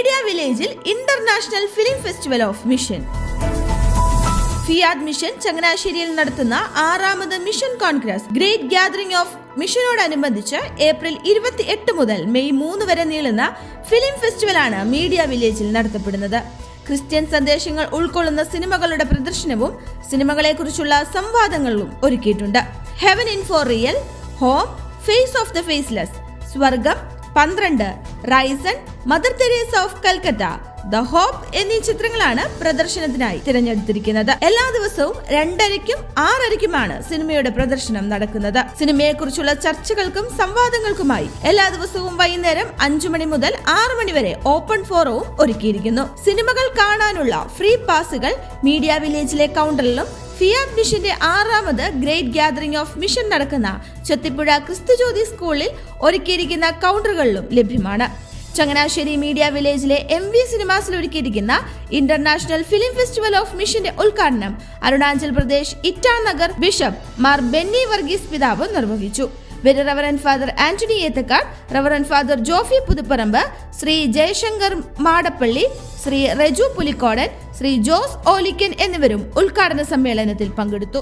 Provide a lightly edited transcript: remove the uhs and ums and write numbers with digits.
Media വില്ലേജിൽ international film festival of mission. Fiat Mission ചങ്ങനാശ്ശേരിയിൽ നടത്തുന്ന 6ാമത് mission congress great gathering of മിഷനോടനുബന്ധിച്ച് ഏപ്രിൽ 28 മുതൽ മെയ് 3 വരെ നീളുന്ന ഫിലിം ഫെസ്റ്റിവലാണ് മീഡിയ വില്ലേജിൽ നടത്തപ്പെടുന്നത്. ക്രിസ്ത്യൻ സന്ദേശങ്ങൾ ഉൾക്കൊള്ളുന്ന സിനിമകളുടെ പ്രദർശനവും സിനിമകളെക്കുറിച്ചുള്ള സംവാദങ്ങളും ഒരുക്കിയിട്ടുണ്ട്. Heaven In For Real, Home, Face Of The Faceless, Swargam, 12, Risen, Mother Teresa Of Calcutta, The Hope എന്നീ ചിത്രങ്ങളാണ് പ്രദർശനത്തിനായി തിരഞ്ഞെടുത്തിരിക്കുന്നത്. എല്ലാ ദിവസവും 2:30-ക്കും 6:30-ക്കുമാണ് സിനിമയുടെ പ്രദർശനം നടക്കുന്നത്. സിനിമയെക്കുറിച്ചുള്ള ചർച്ചകൾക്കും സംവാദങ്ങൾക്കുമായി എല്ലാ ദിവസവും വൈകുന്നേരം 5 മണി മുതൽ 6 മണി വരെ ഓപ്പൺ ഫോറവും ഒരുക്കിയിരിക്കുന്നു. സിനിമകൾ കാണാനുള്ള ഫ്രീ പാസുകൾ മീഡിയ വില്ലേജിലെ കൗണ്ടറിലും ഫിയാദ് മിഷന്റെ 6ാമത് ഗ്രേറ്റ് ഗ്യാതറിംഗ് ഓഫ് മിഷൻ നടക്കുന്ന ചെത്തിപ്പുഴ ക്രിസ്തുജ്യോതി സ്കൂളിൽ ഒരുക്കിയിരിക്കുന്ന കൗണ്ടറുകളിലും ലഭ്യമാണ്. ചങ്ങനാശ്ശേരി മീഡിയ വില്ലേജിലെ MV സിനിമാസിൽ ഒരുക്കിയിരിക്കുന്ന ഇന്റർനാഷണൽ ഫിലിം ഫെസ്റ്റിവൽ ഓഫ് മിഷന്റെ ഉദ്ഘാടനം അരുണാചൽ പ്രദേശ് ഇറ്റാനഗർ ബിഷപ്പ് മാർ ബെന്നി വർഗീസ് പിതാവ് നിർവഹിച്ചു. Very reverend father Antony Ethakkad, reverend father Jophy Puthuparambu, Shri Jayasankar Madappally, Shri Reju Pulikodan, Shri Jose Olikkan എന്നിവരും ഉദ്ഘാടന സമ്മേളനത്തിൽ പങ്കെടുത്തു.